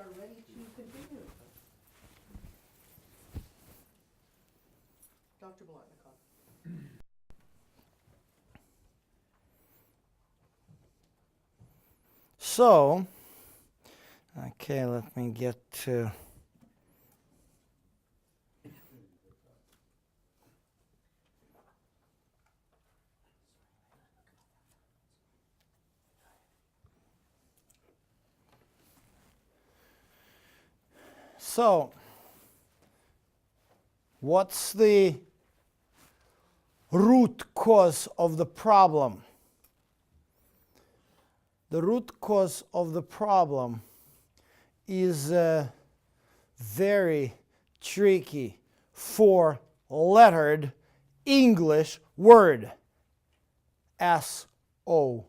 are ready to continue. Dr. Bolotnikov. So, okay, let me get to... So, what's the root cause of the problem? The root cause of the problem is a very tricky four-lettered English word, S-O-U-L.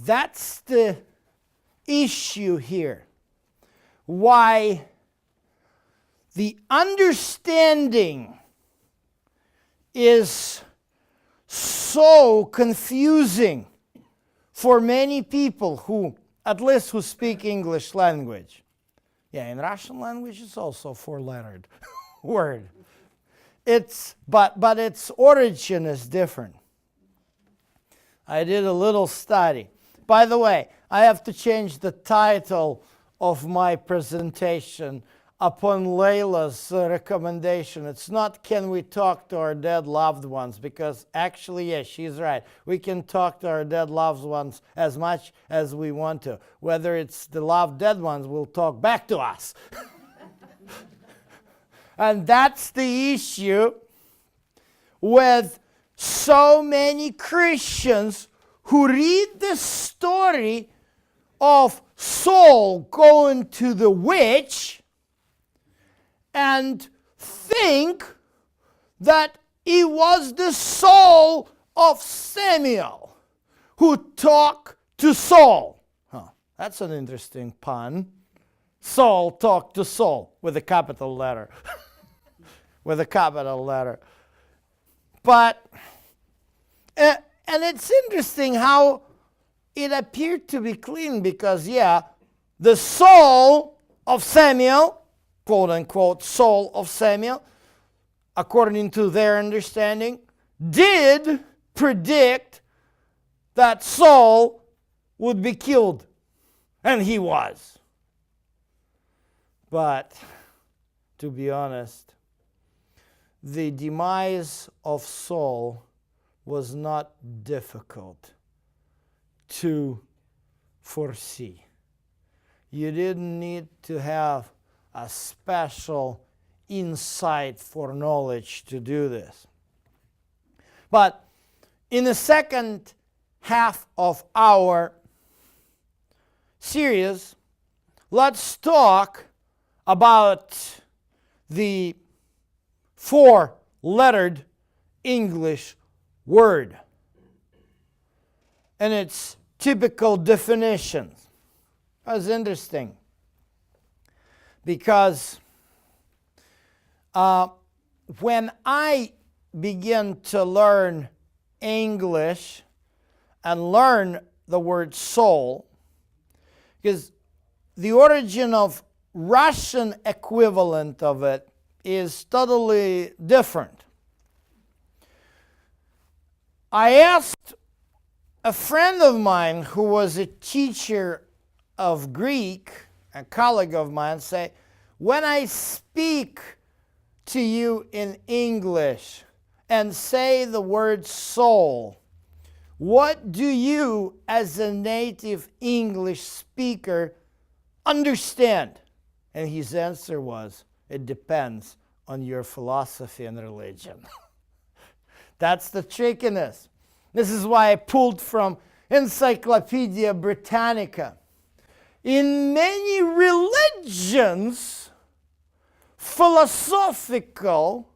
That's the issue here. Why the understanding is so confusing for many people who, at least who speak English language. Yeah, in Russian language it's also four-lettered word. But its origin is different. I did a little study. By the way, I have to change the title of my presentation upon Layla's recommendation. It's not "Can we talk to our dead loved ones?" because actually, yes, she's right. We can talk to our dead loved ones as much as we want to. Whether it's the loved dead ones will talk back to us. And that's the issue with so many Christians who read the story of Saul going to the witch and think that it was the soul of Samuel who talked to Saul. That's an interesting pun. Saul talked to Saul with a capital letter. With a capital letter. But, and it's interesting how it appeared to be clean because, yeah, the soul of Samuel, quote unquote, soul of Samuel, according to their understanding, did predict that Saul would be killed. And he was. But, to be honest, the demise of Saul was not difficult to foresee. You didn't need to have a special insight for knowledge to do this. But in the second half of our series, let's talk about the four-lettered English word and its typical definitions. That's interesting because when I began to learn English and learn the word soul, because the origin of Russian equivalent of it is totally different. I asked a friend of mine who was a teacher of Greek, a colleague of mine, say, when I speak to you in English and say the word soul, what do you as a native English speaker understand? And his answer was, it depends on your philosophy and religion. That's the trickiness. This is why I pulled from Encyclopedia Britannica. In many religions, philosophical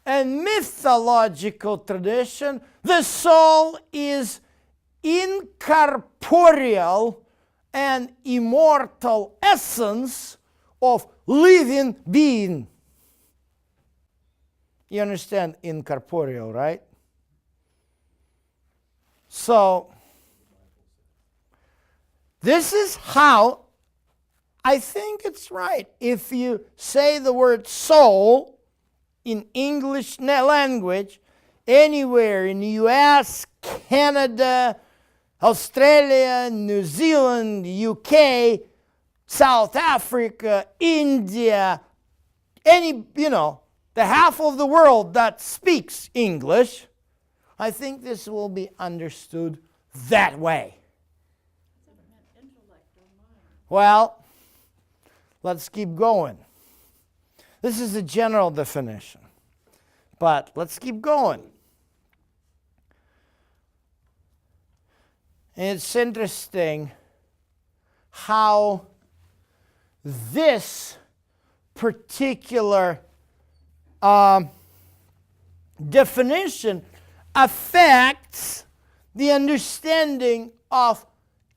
and mythological tradition, the soul is incorporeal and immortal essence of living being. You understand incorporeal, right? So, This is how I think it's right. If you say the word soul in English language, anywhere in the US, Canada, Australia, New Zealand, UK, South Africa, India, the half of the world that speaks English, I think this will be understood that way. Well, let's keep going. This is a general definition, but let's keep going. And it's interesting how this particular definition affects the understanding of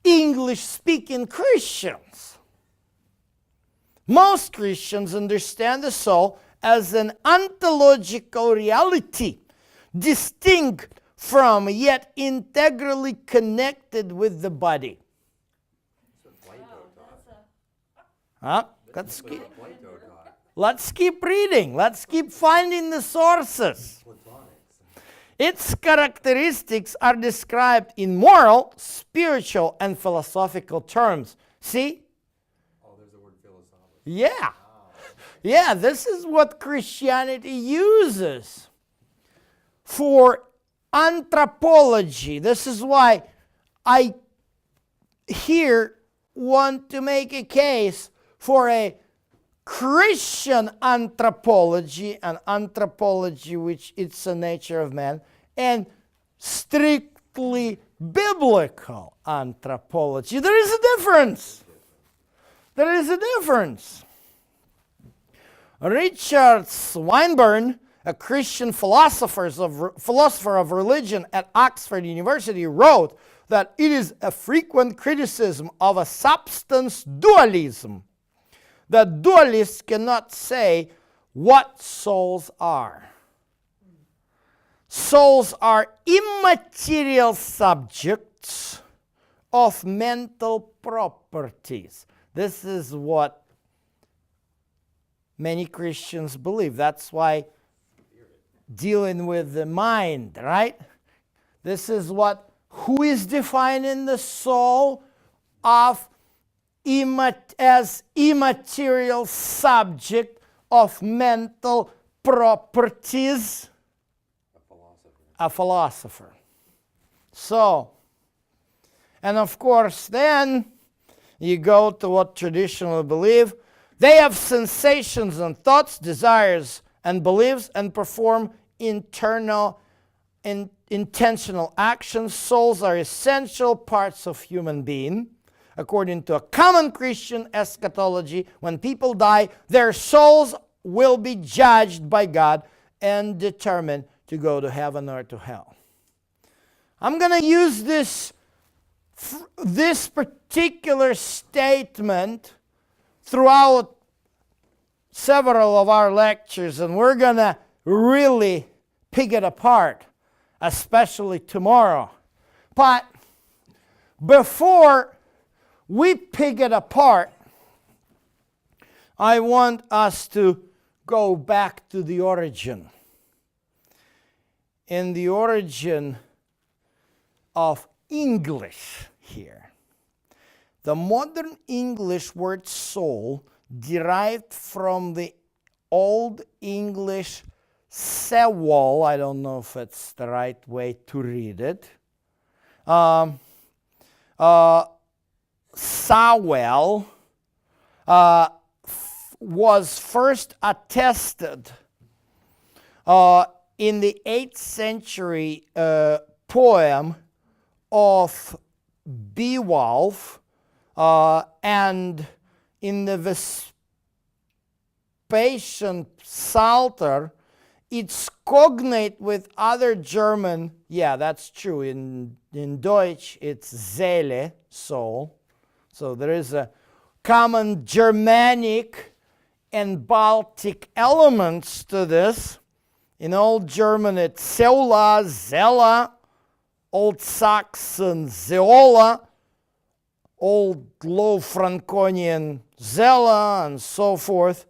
English-speaking Christians. Most Christians understand the soul as an ontological reality, distinct from yet integrally connected with the body. Let's keep reading. Let's keep finding the sources. Its characteristics are described in moral, spiritual, and philosophical terms. See? Oh, there's the word philosophical. Yeah. Yeah, this is what Christianity uses for anthropology. This is why I here want to make a case for a Christian anthropology, an anthropology which it's the nature of man, and strictly biblical anthropology. There is a difference. There is a difference. Richard Swinburne, a Christian philosopher of religion at Oxford University, wrote that it is a frequent criticism of a substance dualism that dualists cannot say what souls are. Souls are immaterial subjects of mental properties. This is what many Christians believe. That's why dealing with the mind, right? This is what, who is defining the soul of as immaterial subject of mental properties? A philosopher. So, and of course, then you go to what traditionally believe. They have sensations and thoughts, desires and beliefs, and perform internal and intentional actions. Souls are essential parts of human being. According to a common Christian eschatology, when people die, their souls will be judged by God and determined to go to heaven or to hell. I'm going to use this particular statement throughout several of our lectures, and we're going to really pick it apart, especially tomorrow. But before we pick it apart, I want us to go back to the origin. In the origin of English here. The modern English word soul derived from the Old English sewol. I don't know if it's the right way to read it. Sawel was first attested in the 8th century poem of Beowulf, and in the Vespasian Psalter, it's cognate with other German, yeah, that's true. In Deutsch, it's Seele, soul. So there is a common Germanic and Baltic elements to this. In Old German, it's Seula, Zella. Old Saxon, Zeola. old low Franconian Zella and so forth.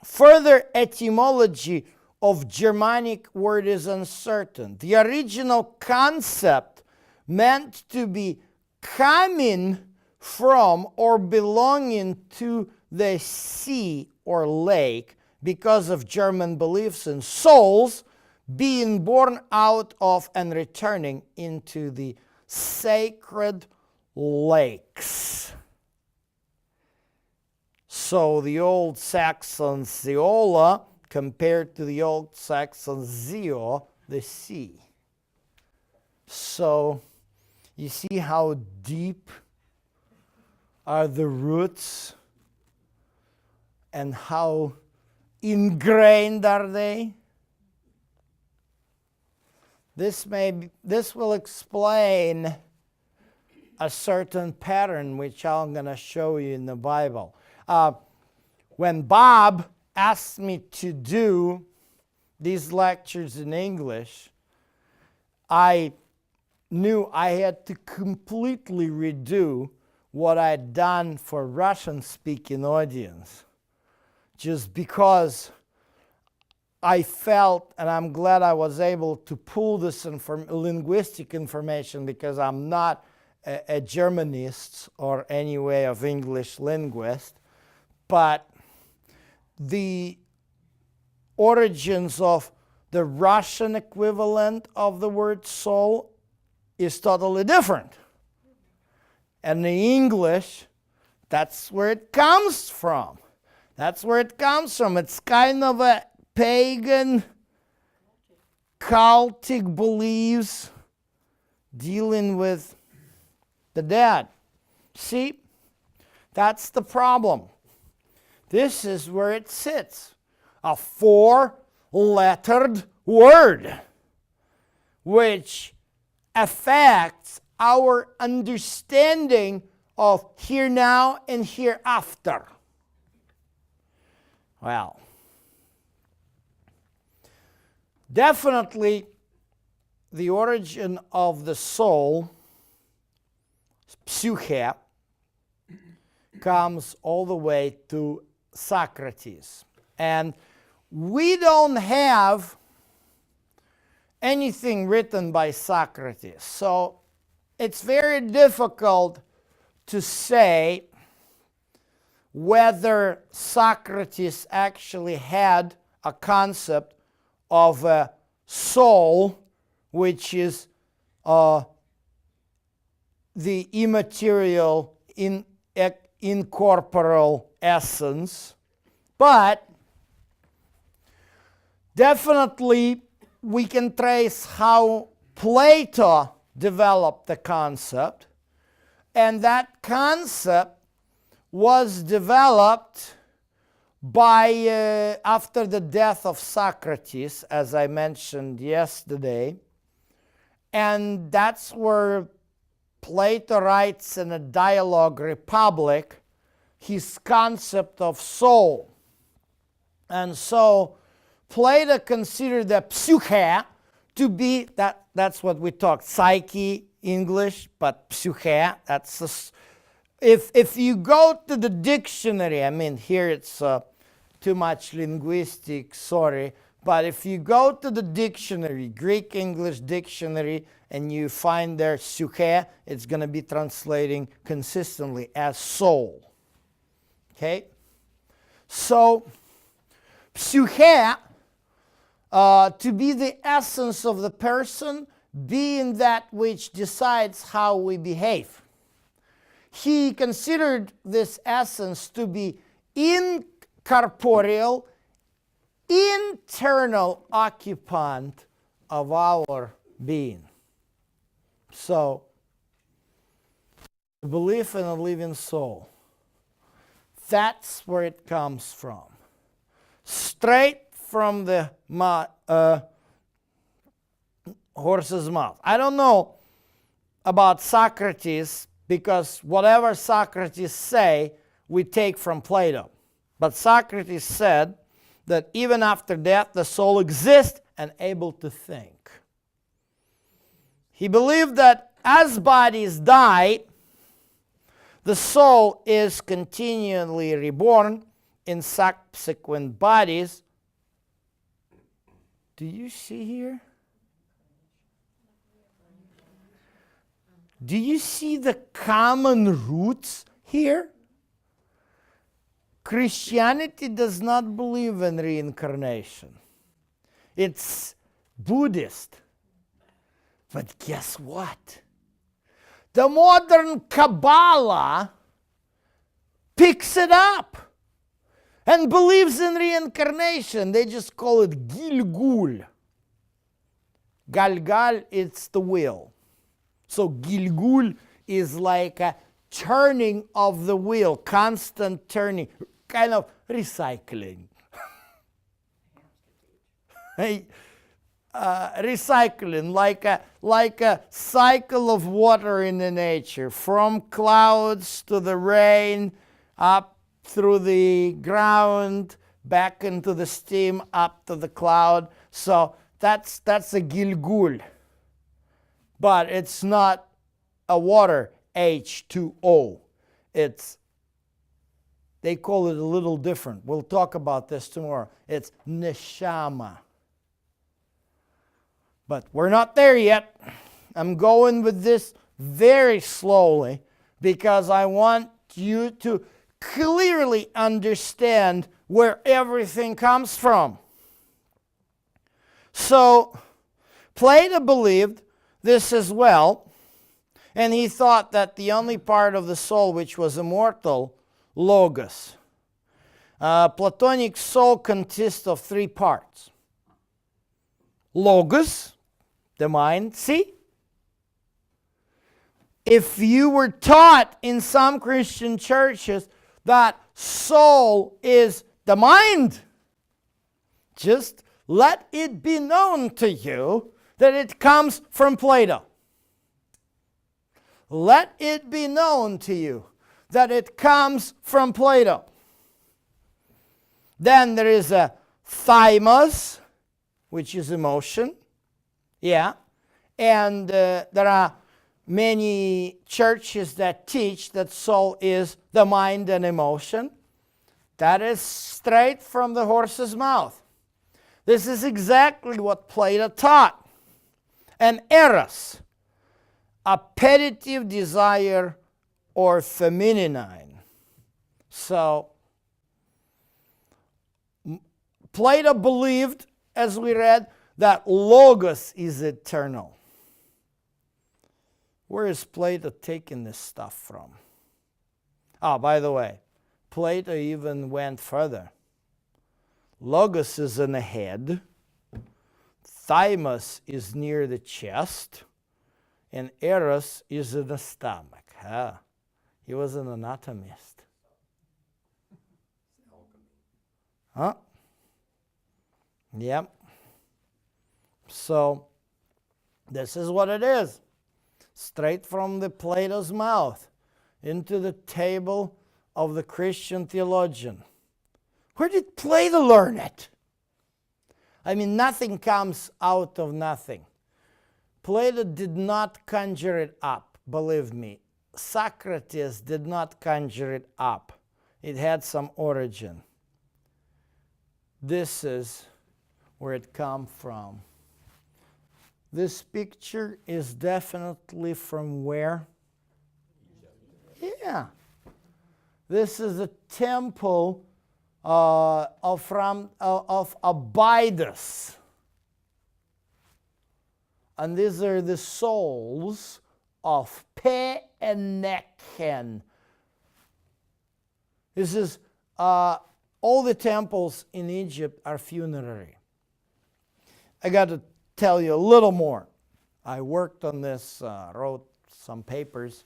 Further etymology of Germanic word is uncertain. The original concept meant to be coming from or belonging to the sea or lake because of German beliefs in souls being born out of and returning into the sacred lakes. So the old Saxon Zeola compared to the old Saxon Zeo, the sea. So you see how deep are the roots and how ingrained are they? This will explain a certain pattern which I'm going to show you in the Bible. When Bob asked me to do these lectures in English, I knew I had to completely redo what I'd done for Russian-speaking audience, just because I felt, and I'm glad I was able to pull this linguistic information, because I'm not a Germanist or any way of English linguist, but the origins of the Russian equivalent of the word soul is totally different. And the English, that's where it comes from. That's where it comes from. It's kind of a pagan, cultic beliefs dealing with the dead. See, that's the problem. This is where it sits. A four-lettered word, which affects our understanding of here now and hereafter. Well, definitely the origin of the soul, psyche, comes all the way to Socrates. And we don't have anything written by Socrates. So it's very difficult to say whether Socrates actually had a concept of a soul, which is the immaterial, incorporeal essence. But definitely we can trace how Plato developed the concept, and that concept was developed by after the death of Socrates, as I mentioned yesterday, and that's where Plato writes in a Dialogue Republic his concept of soul. And so Plato considered the psyche to be, that's what we talk, psyche, English, but psyche, that's if you go to the dictionary, I mean, here it's too much linguistic, sorry, but if you go to the dictionary, Greek-English dictionary, and you find there psyche, it's going to be translating consistently as soul. Okay? So, psyche, to be the essence of the person, being that which decides how we behave. He considered this essence to be incorporeal, internal occupant of our being. So, the belief in a living soul, that's where it comes from. Straight from the horse's mouth. I don't know about Socrates, because whatever Socrates say, we take from Plato. But Socrates said that even after death, the soul exists and able to think. He believed that as bodies die, the soul is continually reborn in subsequent bodies. Do you see here? Do you see the common roots here? Christianity does not believe in reincarnation. It's Buddhist. But guess what? The modern Kabbalah picks it up and believes in reincarnation. They just call it Gilgul. Galgal, it's the wheel. So Gilgul is like a turning of the wheel, constant turning, kind of recycling. Recycling, like a cycle of water in the nature, from clouds to the rain, up through the ground, back into the steam, up to the cloud. So that's a Gilgul. But it's not a water, H2O. They call it a little different. We'll talk about this tomorrow. It's neshama. But we're not there yet. I'm going with this very slowly because I want you to clearly understand where everything comes from. So, Plato believed this as well, and he thought that the only part of the soul which was immortal, logos. Platonic soul consists of three parts. Logos, the mind. See? If you were taught in some Christian churches that soul is the mind, just let it be known to you that it comes from Plato. Let it be known to you that it comes from Plato. Then there is a thymos, which is emotion. Yeah. And there are many churches that teach that soul is the mind and emotion. That is straight from the horse's mouth. This is exactly what Plato taught. And eros, appetitive desire or feminine. So, Plato believed, as we read, that logos is eternal. Where is Plato taking this stuff from? Oh, by the way, Plato even went further. Logos is in the head, thymos is near the chest, and eros is in the stomach. He was an anatomist. Huh? Yep. So, this is what it is. Straight from the Plato's mouth into the table of the Christian theologian. Where did Plato learn it? I mean, nothing comes out of nothing. Plato did not conjure it up, believe me. Socrates did not conjure it up. It had some origin. This is where it comes from. This picture is definitely from where? Yeah. This is a temple of Abydos. And these are the souls of Pe and Nechen. This is, all the temples in Egypt are funerary. I got to tell you a little more. I worked on this, wrote some papers.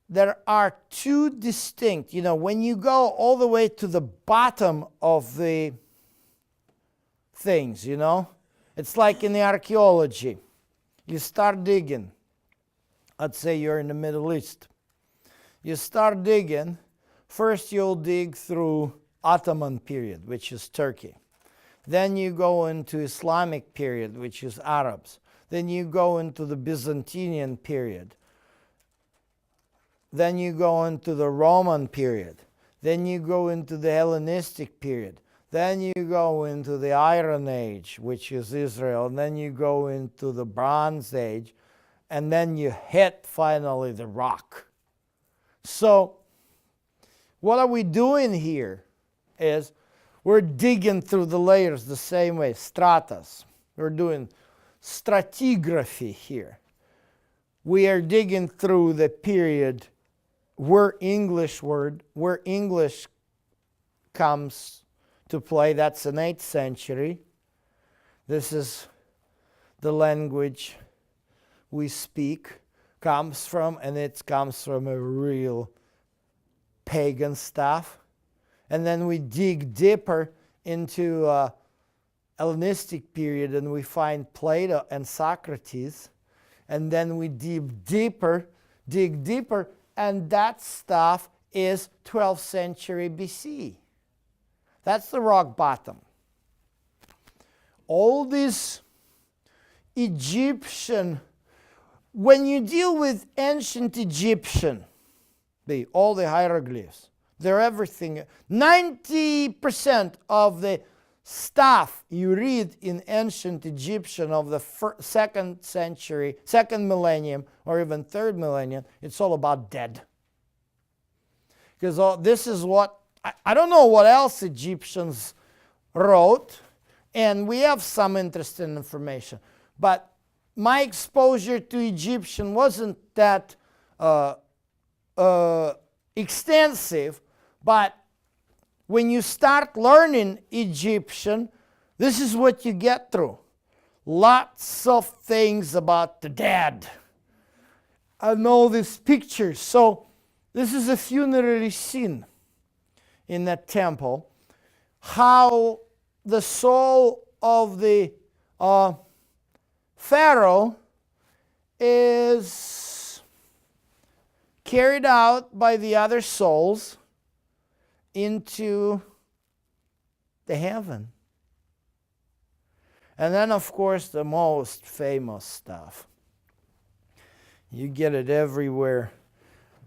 There are two distinct, when you go all the way to the bottom of the things, it's like in the archaeology. You start digging. Let's say you're in the Middle East. You start digging. First you'll dig through Ottoman period, which is Turkey. Then you go into Islamic period, which is Arabs. Then you go into the Byzantine period. then you go into the Roman period, then you go into the Hellenistic period, then you go into the Iron Age, which is Israel, and then you go into the Bronze Age, and then you hit finally the rock. So what are we doing here is we're digging through the layers the same way, stratas. We're doing stratigraphy here. We are digging through the period where English comes to play. That's an 8th century. This is the language we speak, comes from, and it comes from a real pagan stuff. And then we dig deeper into Hellenistic period, and we find Plato and Socrates. And then we dig deeper, and that stuff is 12th century BC. That's the rock bottom. All these Egyptian, when you deal with ancient Egyptian, all the hieroglyphs, they're everything. 90% of the stuff you read in ancient Egyptian of the 2nd century, 2nd millennium, or even 3rd millennium, it's all about dead. Because this is what, I don't know what else Egyptians wrote, and we have some interesting information. But my exposure to Egyptian wasn't that extensive, but when you start learning Egyptian, this is what you get through. Lots of things about the dead. And all these pictures. So this is a funerary scene in that temple. How the soul of the Pharaoh is carried out by the other souls into the heaven. And then, of course, the most famous stuff. You get it everywhere.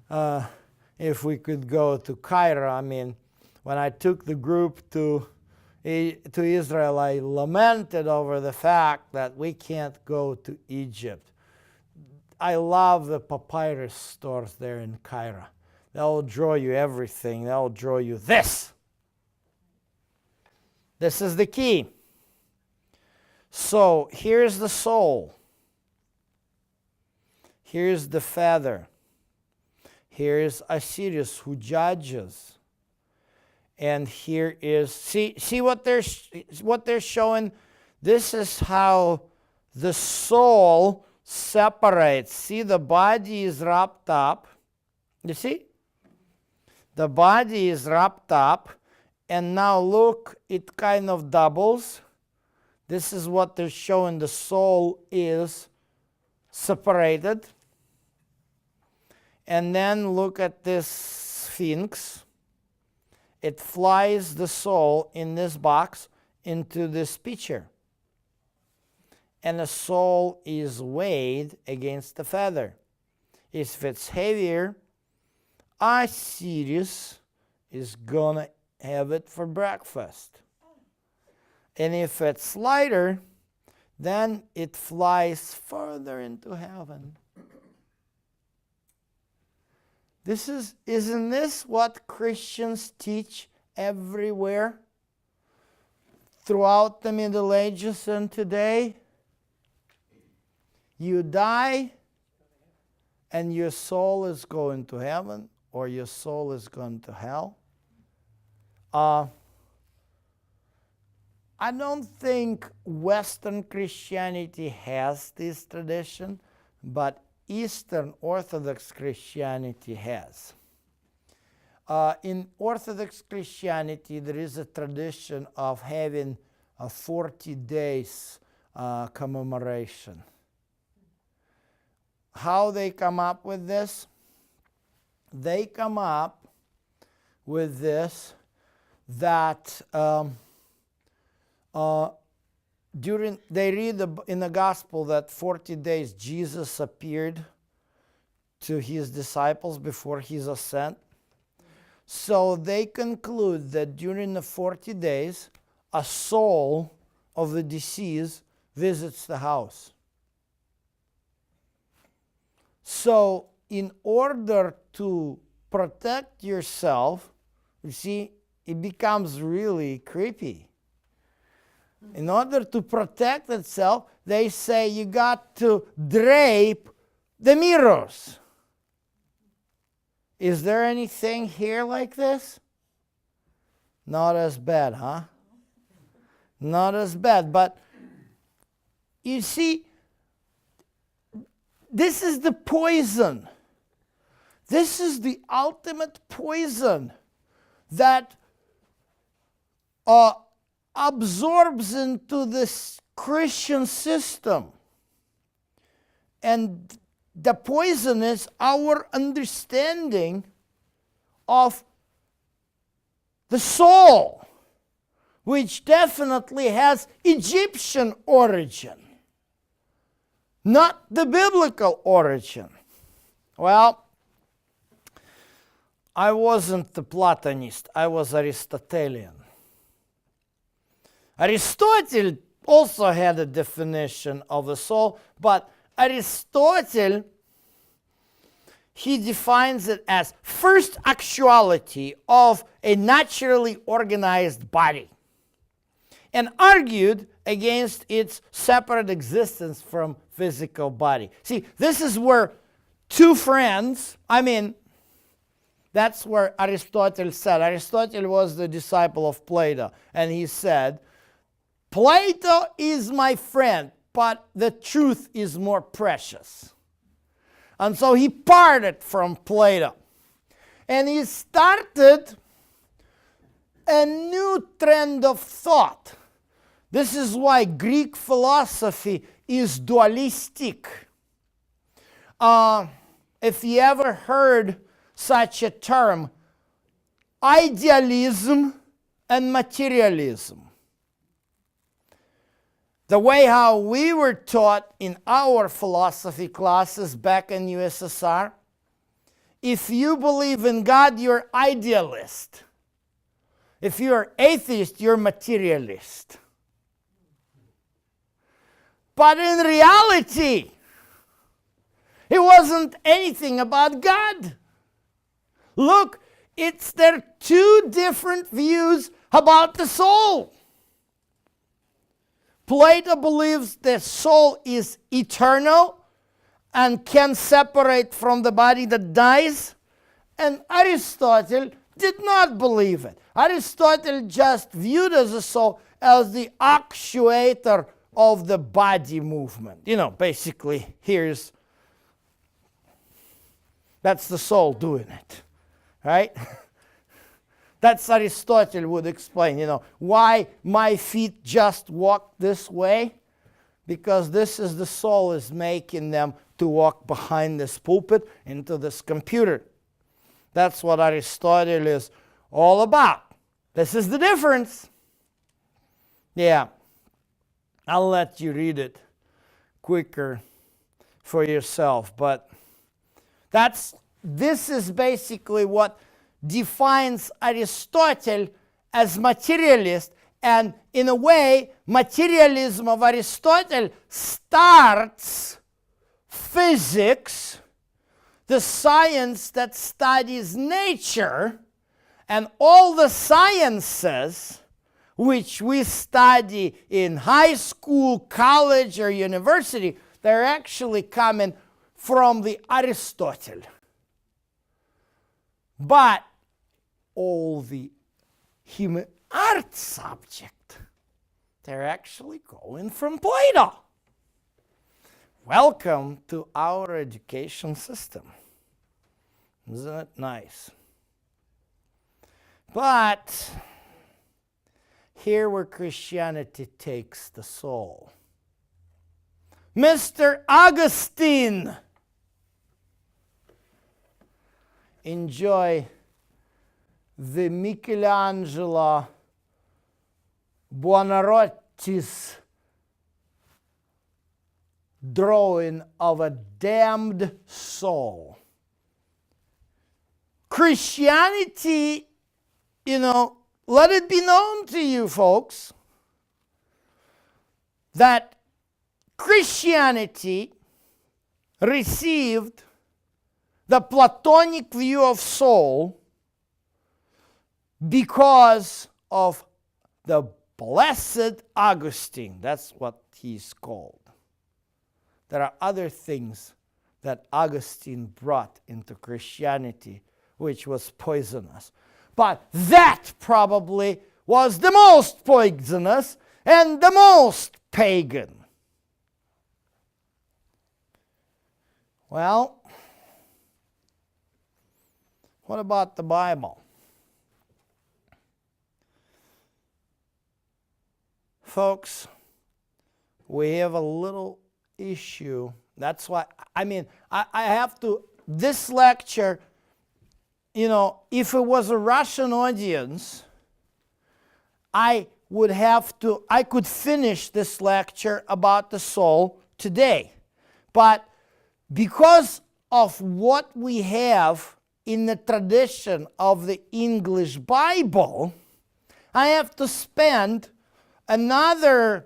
If we could go to Cairo, I mean, when I took the group to Israel, I lamented over the fact that we can't go to Egypt. I love the papyrus stores there in Cairo. They'll draw you everything. They'll draw you this. This is the key. So here's the soul. Here's the feather. Here's Osiris who judges. And here is, see what they're showing? This is how the soul separates. See, the body is wrapped up. You see? The body is wrapped up, and now look, it kind of doubles. This is what they're showing. The soul is separated. And then look at this sphinx. It flies the soul in this box into this pitcher. And the soul is weighed against the feather. If it's heavier, Osiris is going to have it for breakfast. And if it's lighter, then it flies further into heaven. Isn't this what Christians teach everywhere throughout the Middle Ages and today? You die and your soul is going to heaven, or your soul is going to hell. I don't think Western Christianity has this tradition, but Eastern Orthodox Christianity has. In Orthodox Christianity, there is a tradition of having a 40 days commemoration. How they come up with this? They come up with this that they read in the gospel that 40 days Jesus appeared to his disciples before his ascent. So they conclude that during the 40 days, a soul of the deceased visits the house. So in order to protect yourself, you see, it becomes really creepy. In order to protect itself, they say you got to drape the mirrors. Is there anything here like this? Not as bad, huh? Not as bad. But you see, this is the poison. This is the ultimate poison that absorbs into this Christian system. And the poison is our understanding of the soul, which definitely has Egyptian origin, not the biblical origin. Well, I wasn't a Platonist, I was Aristotelian. Aristotle also had a definition of the soul, but Aristotle, he defines it as first actuality of a naturally organized body, and argued against its separate existence from physical body. See, this is where two friends, that's where Aristotle said. Aristotle was the disciple of Plato, and he said, Plato is my friend, but the truth is more precious. And so he parted from Plato. And he started a new trend of thought. This is why Greek philosophy is dualistic. If you ever heard such a term, idealism and materialism. The way how we were taught in our philosophy classes back in USSR, if you believe in God, you're idealist. If you're atheist, you're materialist. But in reality, it wasn't anything about God. Look, there are two different views about the soul. Plato believes the soul is eternal and can separate from the body that dies, and Aristotle did not believe it. Aristotle just viewed the soul as the actuator of the body movement. Basically, that's the soul doing it, right? That's Aristotle would explain, why my feet just walk this way, because this is the soul is making them to walk behind this pulpit into this computer. That's what Aristotle is all about. This is the difference. Yeah, I'll let you read it quicker for yourself, but this is basically what defines Aristotle as materialist, and in a way, materialism of Aristotle starts physics, the science that studies nature, and all the sciences which we study in high school, college, or university, they're actually coming from the Aristotle. But all the human art subject, they're actually going from Plato. Welcome to our education system. Isn't it nice? But here where Christianity takes the soul. Mr. Augustine. Enjoy the Michelangelo Buonarroti's drawing of a damned soul. Christianity, let it be known to you folks that Christianity received the Platonic view of soul because of the Blessed Augustine. That's what he's called. There are other things that Augustine brought into Christianity which was poisonous. But that probably was the most poisonous and the most pagan. Well, what about the Bible? Folks, we have a little issue. That's why, I have to, this lecture, if it was a Russian audience, I could finish this lecture about the soul today. But because of what we have in the tradition of the English Bible, I have to spend another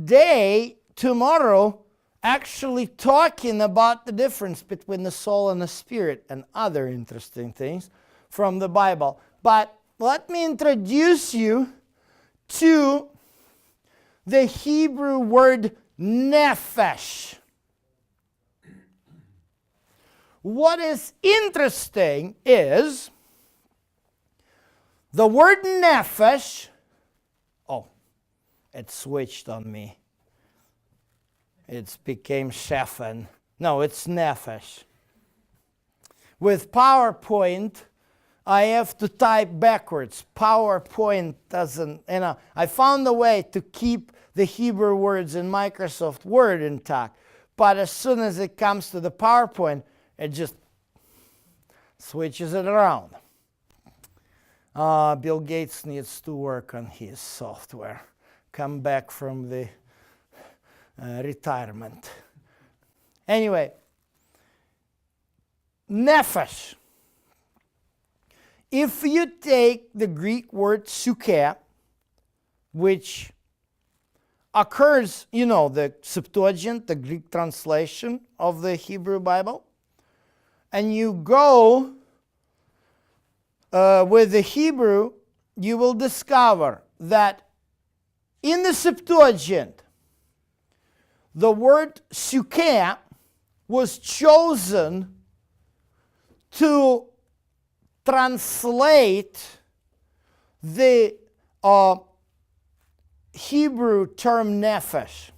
day tomorrow actually talking about the difference between the soul and the spirit and other interesting things from the Bible. But let me introduce you to the Hebrew word nephesh. What is interesting is the word nephesh, it switched on me. It became Shephan. No, it's nephesh. With PowerPoint, I have to type backwards. PowerPoint doesn't, I found a way to keep the Hebrew words in Microsoft Word intact. But as soon as it comes to the PowerPoint, it just switches it around. Bill Gates needs to work on his software. Come back from the retirement. Anyway, nephesh. If you take the Greek word psyche, which occurs, the Septuagint, the Greek translation of the Hebrew Bible, and you go with the Hebrew, you will discover that in the Septuagint, the word psyche was chosen to translate the Hebrew term nephesh.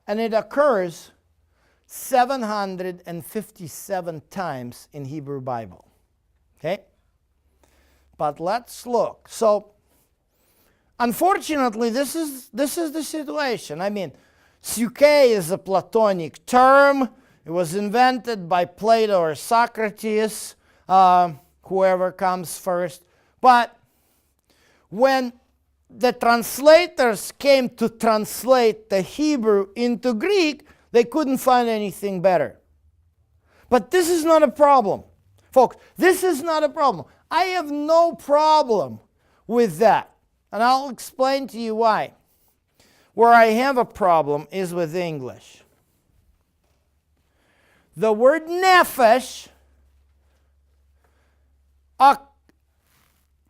And it occurs 757 times in Hebrew Bible. Okay? But let's look. So, unfortunately, this is the situation. Psyche is a Platonic term. It was invented by Plato or Socrates, whoever comes first. But when the translators came to translate the Hebrew into Greek, they couldn't find anything better. But this is not a problem. Folks, this is not a problem. I have no problem with that. And I'll explain to you why. Where I have a problem is with English. The word nephesh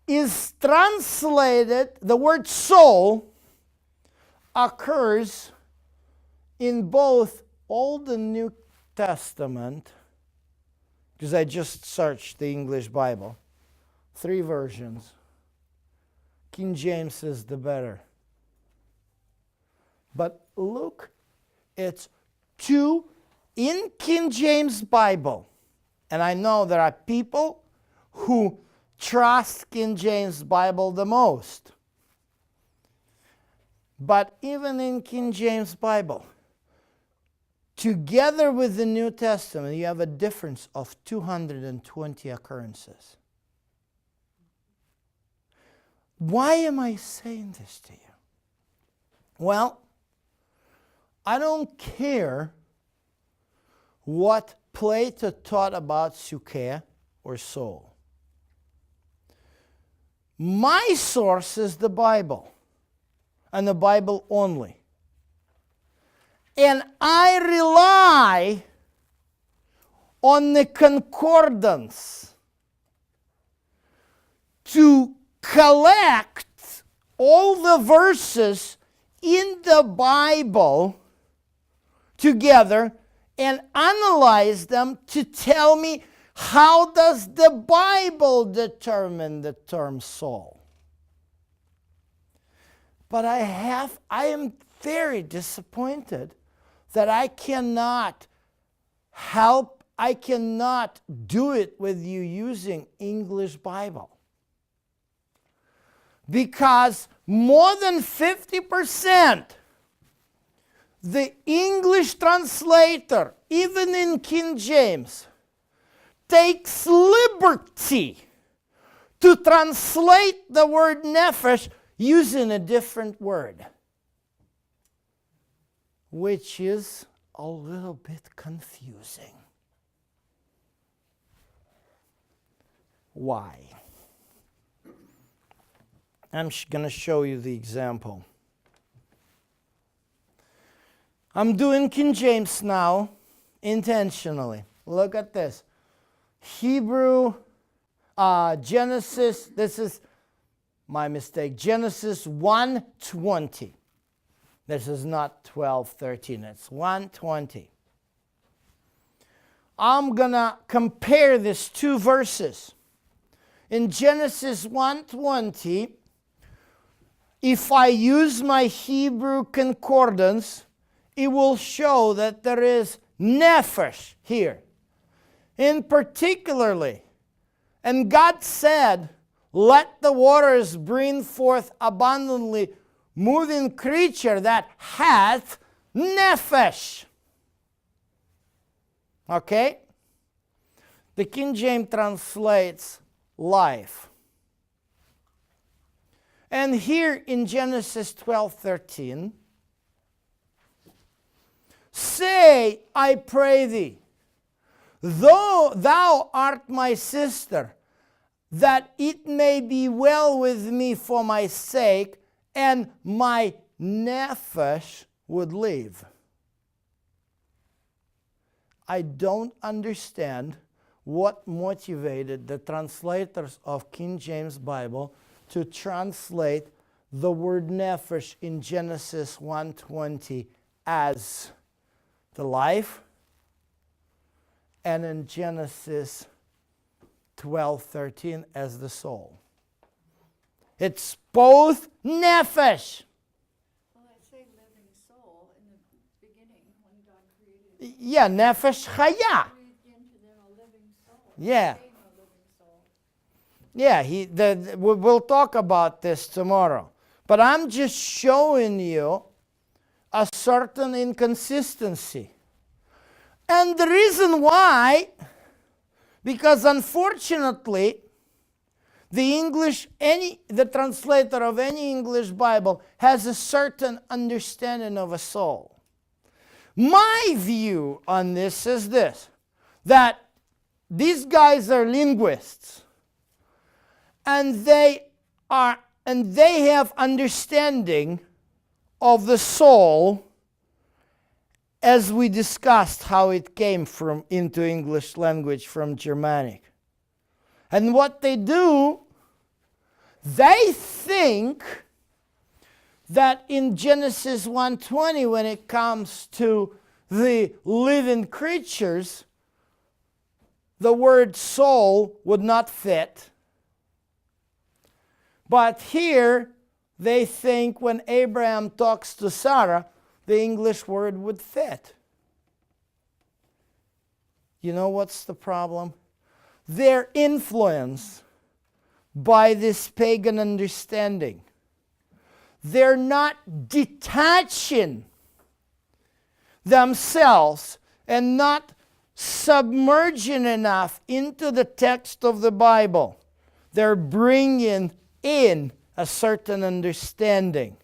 is translated, the word soul occurs in both Old and New Testament, because I just searched the English Bible, 3 versions. King James is the better. But look, it's 2 in King James Bible. And I know there are people who trust King James Bible the most. But even in King James Bible, together with the New Testament, you have a difference of 220 occurrences. Why am I saying this to you? Well, I don't care what Plato taught about psyche or soul. My source is the Bible, and the Bible only. And I rely on the concordance to collect all the verses in the Bible together and analyze them to tell me, how does the Bible determine the term soul? But I am very disappointed that I cannot do it with you using English Bible. Because more than 50%, the English translator, even in King James, takes liberty to translate the word nephesh using a different word, which is a little bit confusing. Why? I'm going to show you the example. I'm doing King James now, intentionally. Look at this. Hebrew, Genesis, this is my mistake, Genesis 1:20. This is not 12:13, it's 1:20. I'm going to compare these two verses. In Genesis 1:20, if I use my Hebrew concordance, it will show that there is nephesh here. In particularly, and God said, let the waters bring forth abundantly moving creature that hath nephesh. Okay? The King James translates life. And here in Genesis 12:13, say, I pray thee, though thou art my sister, that it may be well with me for my sake, and my nephesh would live. I don't understand what motivated the translators of King James Bible to translate the word nephesh in Genesis 1:20 as the life, and in Genesis 12:13 as the soul. It's both nephesh. Well, I say living soul in the beginning when God created. Yeah, nephesh chaya. Breathed into them a living soul. Yeah. Became a living soul. Yeah, we'll talk about this tomorrow. But I'm just showing you a certain inconsistency. And the reason why, because unfortunately, the translator of any English Bible has a certain understanding of a soul. My view on this is this, that these guys are linguists, and they have understanding of the soul, as we discussed how it came into English language from Germanic. And what they do, they think that in Genesis 1:20, when it comes to the living creatures, the word soul would not fit. But here, they think when Abraham talks to Sarah, the English word would fit. You know what's the problem? They're influenced by this pagan understanding. They're not detaching themselves and not submerging enough into the text of the Bible. They're bringing in a certain understanding.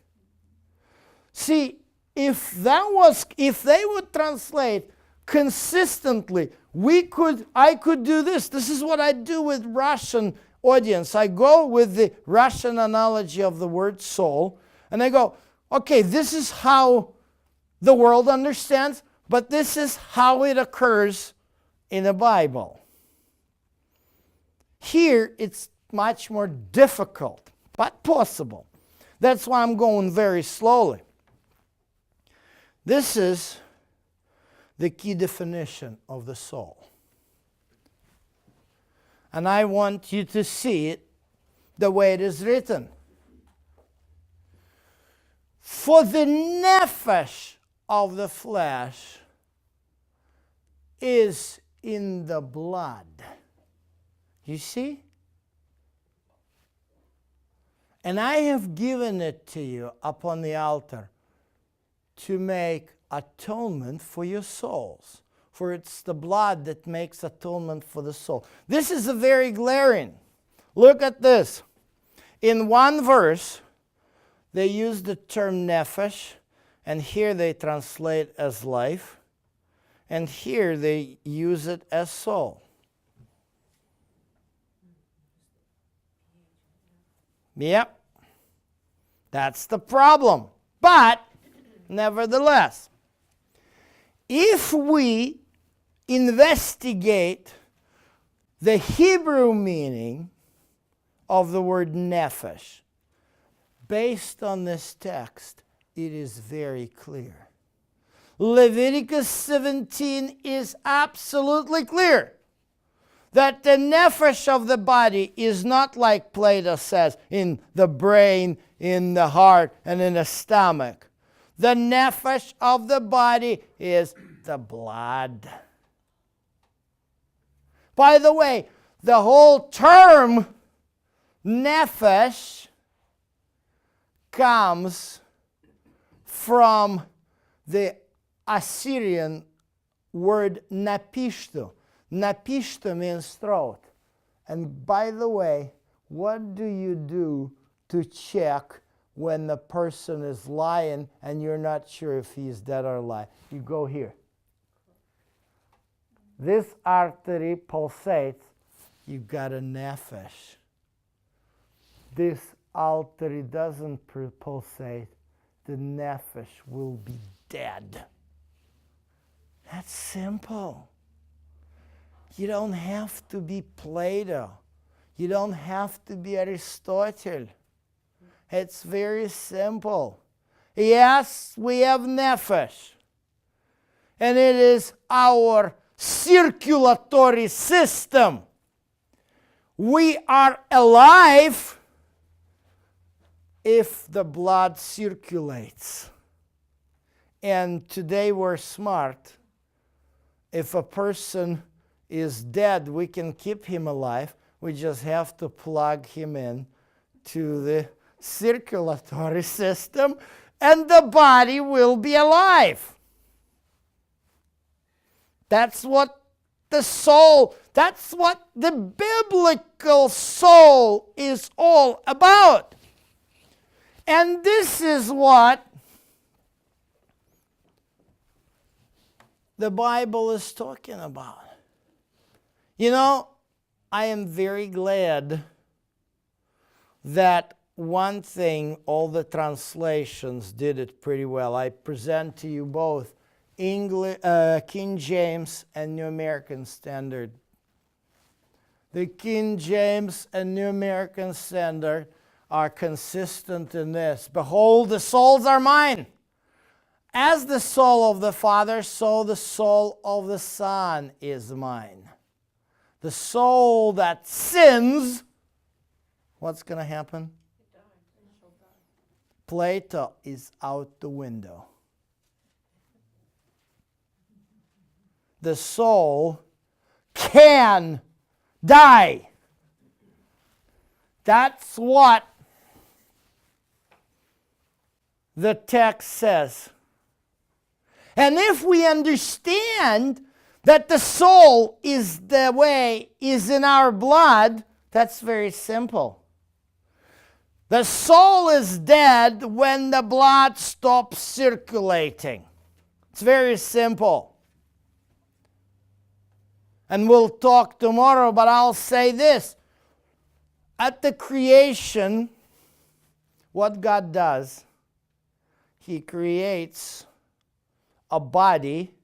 See, if they would translate consistently. I could do this. This is what I do with Russian audience. I go with the Russian analogy of the word soul, and I go, okay, this is how the world understands, but this is how it occurs in the Bible. Here, it's much more difficult, but possible. That's why I'm going very slowly. This is the key definition of the soul. And I want you to see it the way it is written. For the nephesh of the flesh is in the blood. You see? And I have given it to you upon the altar to make atonement for your souls. For it's the blood that makes atonement for the soul. This is a very glaring. Look at this. In one verse, they use the term nephesh, and here they translate as life, and here they use it as soul. Yep, that's the problem. But, nevertheless, if we investigate the Hebrew meaning of the word nephesh, based on this text, it is very clear. Leviticus 17 is absolutely clear that the nephesh of the body is not like Plato says, in the brain, in the heart, and in the stomach. The nephesh of the body is the blood. By the way, the whole term nephesh comes from the Assyrian word napishto. Napishto means throat. And by the way, what do you do to check when the person is lying and you're not sure if he's dead or alive? You go here. This artery pulsates, you got a nephesh. This artery doesn't pulsate, the nephesh will be dead. That's simple. You don't have to be Plato. You don't have to be Aristotle. It's very simple. Yes, we have nephesh. And it is our circulatory system. We are alive if the blood circulates. And today we're smart. If a person is dead, we can keep him alive. We just have to plug him in to the circulatory system, and the body will be alive. That's what the soul, that's what the biblical soul is all about. And this is what the Bible is talking about. You know, I am very glad that one thing, all the translations did it pretty well. I present to you both King James and New American Standard. The King James and New American Standard are consistent in this. Behold, the souls are mine. As the soul of the Father, so the soul of the Son is mine. The soul that sins, what's going to happen? Plato is out the window. The soul can die. That's what the text says. And if we understand that the soul is the way, is in our blood, that's very simple. The soul is dead when the blood stops circulating. It's very simple. And we'll talk tomorrow, but I'll say this. At the creation, what God does, He creates a body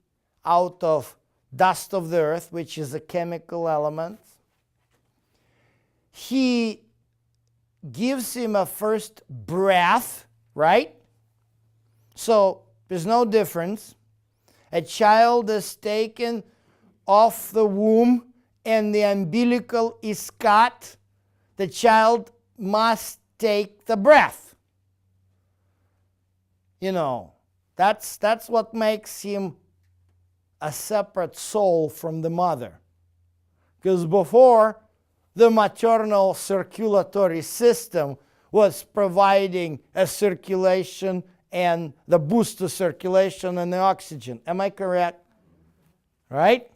out of dust of the earth, which is a chemical element. He gives him a first breath, right? So there's no difference. A child is taken off the womb and the umbilical is cut. The child must take the breath. You know, that's what makes him a separate soul from the mother. Because before, the maternal circulatory system was providing a circulation and the boost to circulation and the oxygen. Am I correct? Right?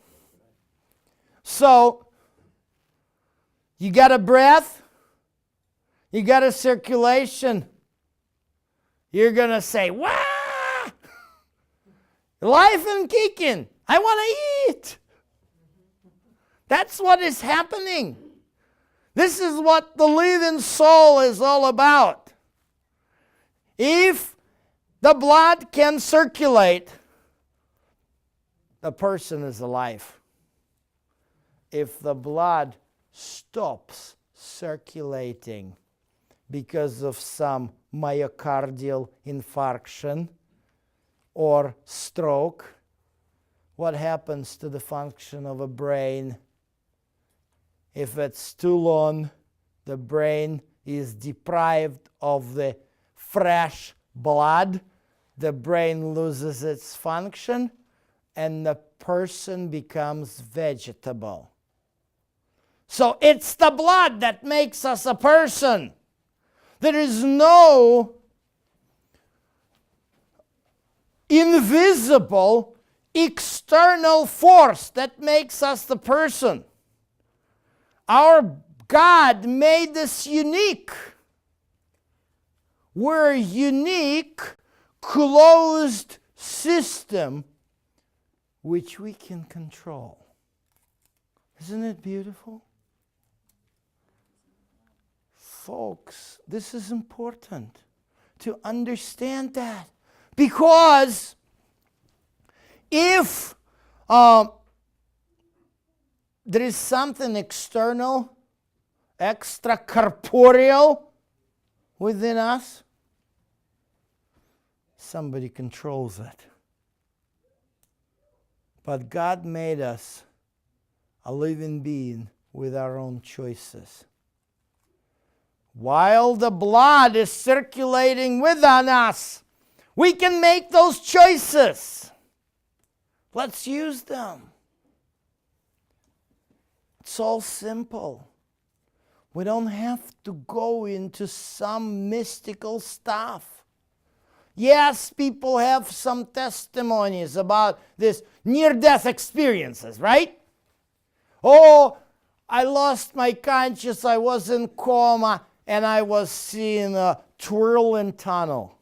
So, you got a breath, you got a circulation. You're going to say, "Wah! Life and kicking. I want to eat." That's what is happening. This is what the living soul is all about. If the blood can circulate, the person is alive. If the blood stops circulating because of some myocardial infarction or stroke, what happens to the function of a brain? If it's too long, the brain is deprived of the fresh blood, the brain loses its function, and the person becomes vegetable. So it's the blood that makes us a person. There is no invisible external force that makes us the person. Our God made us unique. We're a unique, closed system which we can control. Isn't it beautiful? Folks, this is important to understand that. Because if there is something external, extracorporeal within us, somebody controls it. But God made us a living being with our own choices. While the blood is circulating within us, we can make those choices. Let's use them. It's all simple. We don't have to go into some mystical stuff. Yes, people have some testimonies about this near-death experiences, right? Oh, I lost my conscience, I was in coma, and I was seeing a twirling tunnel.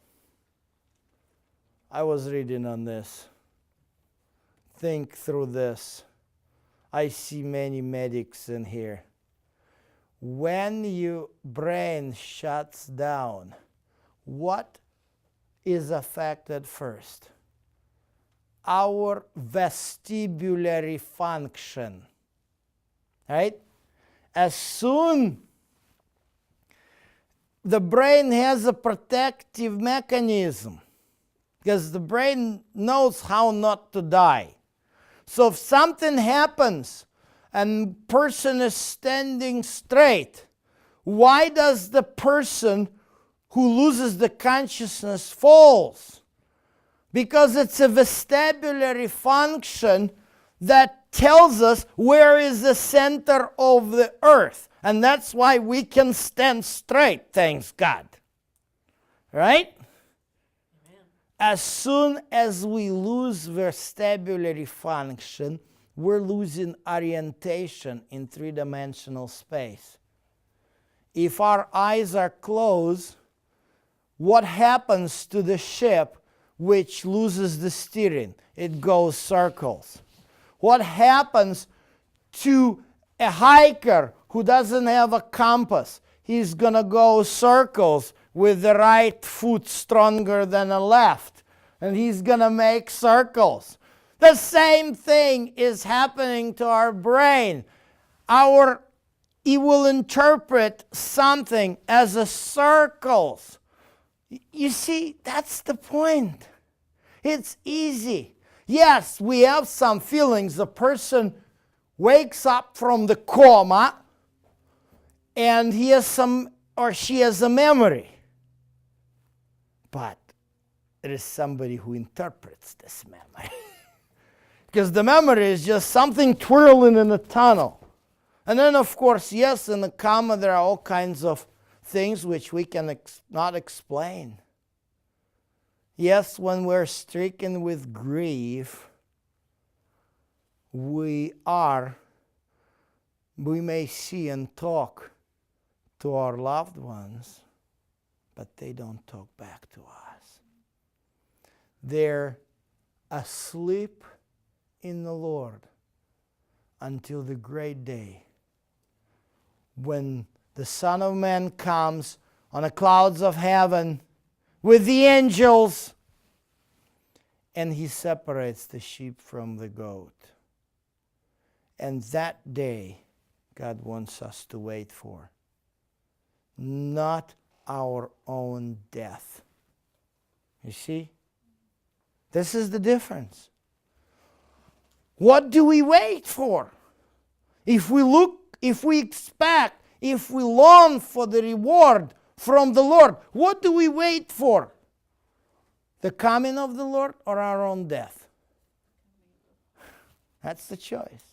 I was reading on this. Think through this. I see many medics in here. When your brain shuts down, what is affected first? Our vestibulary function. Right? As soon the brain has a protective mechanism, because the brain knows how not to die. So if something happens and person is standing straight, why does the person who loses the consciousness falls? Because it's a vestibulary function that tells us where is the center of the earth. And that's why we can stand straight, thanks God. Right? As soon as we lose vestibulary function, we're losing orientation in three-dimensional space. If our eyes are closed, what happens to the ship which loses the steering? It goes circles. What happens to a hiker who doesn't have a compass. He's going to go circles with the right foot stronger than the left. And he's going to make circles. The same thing is happening to our brain. It will interpret something as a circles. You see, that's the point. It's easy. Yes, we have some feelings. The person wakes up from the coma and he has some, or she has a memory. But it is somebody who interprets this memory. Because the memory is just something twirling in a tunnel. And then, of course, yes, in the coma there are all kinds of things which we can not explain. Yes, when we're stricken with grief, we may see and talk to our loved ones, but they don't talk back to us. They're asleep in the Lord until the great day when the Son of Man comes on the clouds of heaven with the angels, and he separates the sheep from the goat. And that day, God wants us to wait for. Not our own death. You see? This is the difference. What do we wait for? If we expect, if we long for the reward from the Lord, what do we wait for? The coming of the Lord or our own death? That's the choice.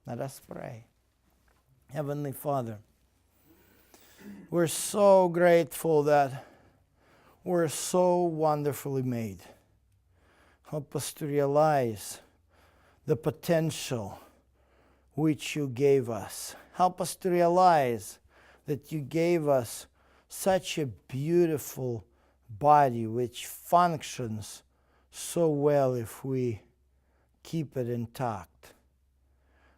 Let us pray. Heavenly Father, we're so grateful that we're so wonderfully made. Help us to realize the potential which you gave us. Help us to realize that you gave us such a beautiful body which functions so well if we keep it intact.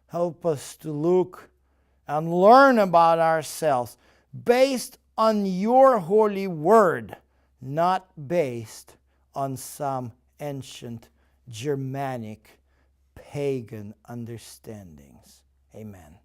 Help us to look and learn about ourselves based on your holy word, not based on some ancient Germanic pagan understandings. Amen.